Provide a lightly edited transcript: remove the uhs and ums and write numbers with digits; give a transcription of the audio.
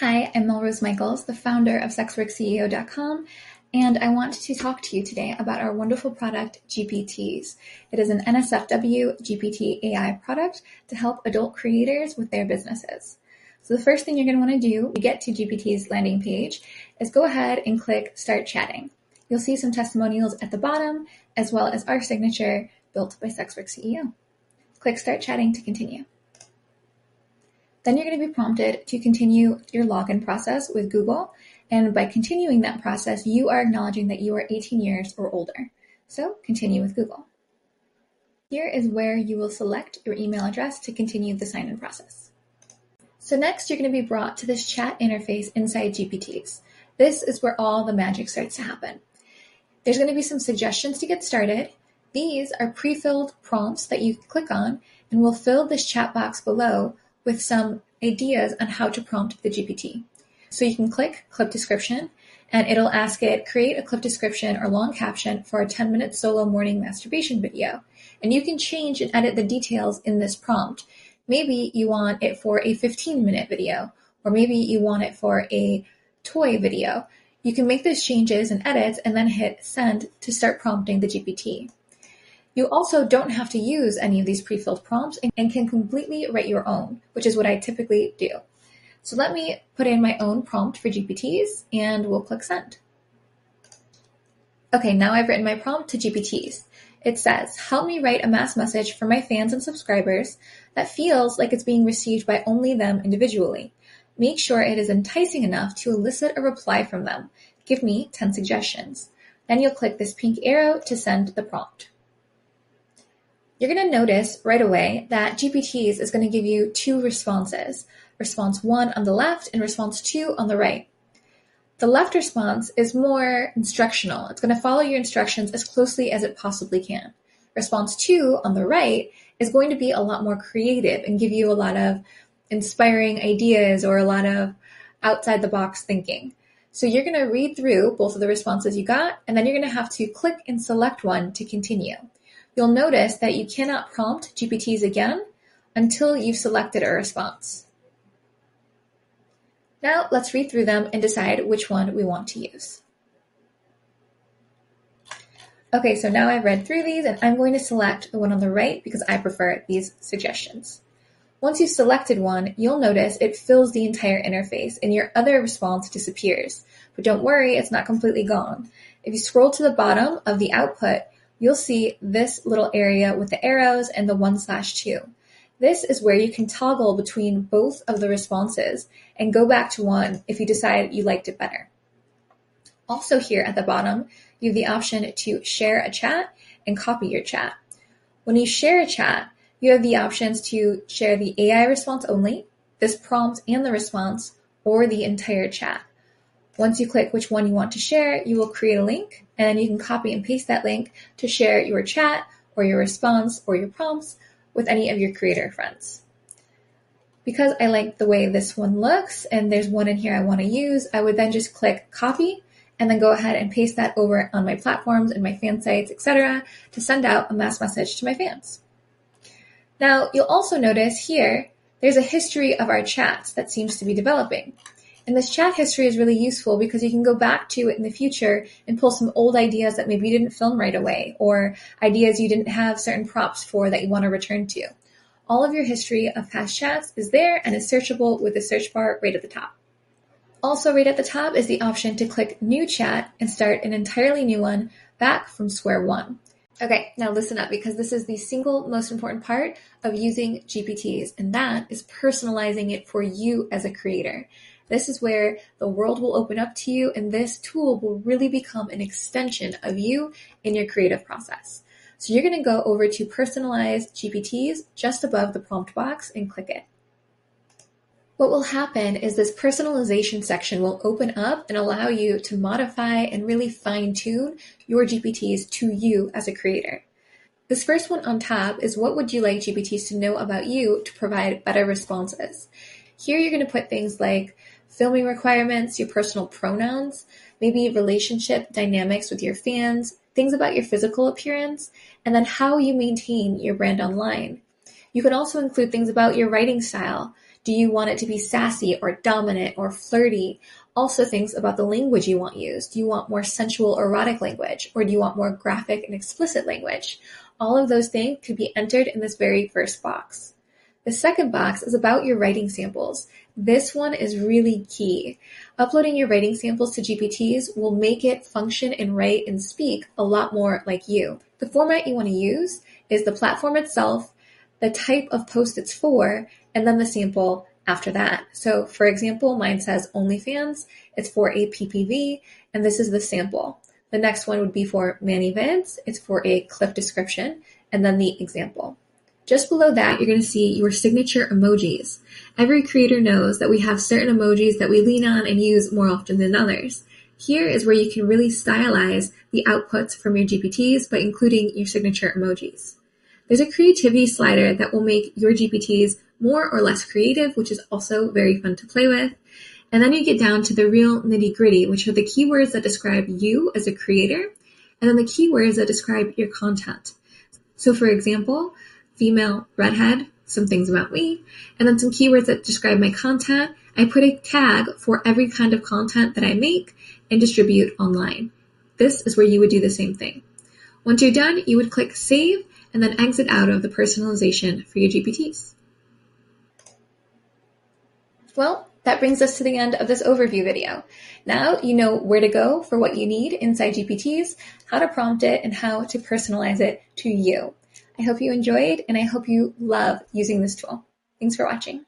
Hi, I'm Melrose Michaels, the founder of SWCEO.com, and I want to talk to you today about our wonderful product, GPTease. It is an NSFW GPT AI product to help adult creators with their businesses. So the first thing you're going to want to do when you get to GPTease landing page is go ahead and click Start Chatting. You'll see some testimonials at the bottom, as well as our signature built by SWCEO. Click Start Chatting to continue. Then you're going to be prompted to continue your login process with Google. And by continuing that process, you are acknowledging that you are 18 years or older. So continue with Google. Here is where you will select your email address to continue the sign-in process. So next, you're going to be brought to this chat interface inside GPTease. This is where all the magic starts to happen. There's going to be some suggestions to get started. These are pre-filled prompts that you click on and will fill this chat box below with some ideas on how to prompt the GPT. So you can click clip description and it'll ask it, create a clip description or long caption for a 10-minute solo morning masturbation video. And you can change and edit the details in this prompt. Maybe you want it for a 15-minute video, or maybe you want it for a toy video. You can make those changes and edits and then hit send to start prompting the GPT. You also don't have to use any of these pre-filled prompts and can completely write your own, which is what I typically do. So let me put in my own prompt for GPTease and we'll click send. Okay, now I've written my prompt to GPTease. It says, help me write a mass message for my fans and subscribers that feels like it's being received by only them individually. Make sure it is enticing enough to elicit a reply from them. Give me 10 suggestions. Then you'll click this pink arrow to send the prompt. You're going to notice right away that GPTease is going to give you two responses, response 1 on the left and response 2 on the right. The left response is more instructional. It's going to follow your instructions as closely as it possibly can. Response 2 on the right is going to be a lot more creative and give you a lot of inspiring ideas or a lot of outside the box thinking. So you're going to read through both of the responses you got, and then you're going to have to click and select one to continue. You'll notice that you cannot prompt GPTease again until you've selected a response. Now let's read through them and decide which one we want to use. Okay, so now I've read through these and I'm going to select the one on the right because I prefer these suggestions. Once you've selected one, you'll notice it fills the entire interface and your other response disappears. But don't worry, it's not completely gone. If you scroll to the bottom of the output, you'll see this little area with the arrows and the 1/2. This is where you can toggle between both of the responses and go back to one if you decide you liked it better. Also here at the bottom, you have the option to share a chat and copy your chat. When you share a chat, you have the options to share the AI response only, this prompt and the response, or the entire chat. Once you click which one you want to share, you will create a link, and you can copy and paste that link to share your chat or your response or your prompts with any of your creator friends. Because I like the way this one looks and there's one in here I want to use, I would then just click copy and then go ahead and paste that over on my platforms and my fan sites, etc., to send out a mass message to my fans. Now, you'll also notice here, there's a history of our chats that seems to be developing. And this chat history is really useful because you can go back to it in the future and pull some old ideas that maybe you didn't film right away, or ideas you didn't have certain prompts for that you want to return to. All of your history of past chats is there and is searchable with the search bar right at the top. Also right at the top is the option to click New Chat and start an entirely new one back from square one. Okay, now listen up because this is the single most important part of using GPTease, and that is personalizing it for you as a creator. This is where the world will open up to you, and this tool will really become an extension of you in your creative process. So you're going to go over to Personalize GPTease just above the prompt box and click it. What will happen is this personalization section will open up and allow you to modify and really fine-tune your GPTease to you as a creator. This first one on top is what would you like GPTease to know about you to provide better responses. Here you're going to put things like filming requirements, your personal pronouns, maybe relationship dynamics with your fans, things about your physical appearance, and then how you maintain your brand online. You can also include things about your writing style. Do you want it to be sassy or dominant or flirty? Also things about the language you want used. Do you want more sensual or erotic language? Or do you want more graphic and explicit language? All of those things could be entered in this very first box. The second box is about your writing samples. This one is really key. Uploading your writing samples to GPTease will make it function and write and speak a lot more like you. The format you want to use is the platform itself, the type of post it's for, and then the sample after that. So for example, mine says OnlyFans, it's for a PPV, and this is the sample. The next one would be for ManyVids, it's for a clip description, and then the example. Just below that, you're going to see your signature emojis. Every creator knows that we have certain emojis that we lean on and use more often than others. Here is where you can really stylize the outputs from your GPTs by including your signature emojis. There's a creativity slider that will make your GPTs more or less creative, which is also very fun to play with. And then you get down to the real nitty-gritty, which are the keywords that describe you as a creator, and then the keywords that describe your content. So for example, female redhead, some things about me, and then some keywords that describe my content. I put a tag for every kind of content that I make and distribute online. This is where you would do the same thing. Once you're done, you would click Save and then exit out of the personalization for your GPTs. Well, that brings us to the end of this overview video. Now you know where to go for what you need inside GPTs, how to prompt it, and how to personalize it to you. I hope you enjoyed, and I hope you love using this tool. Thanks for watching.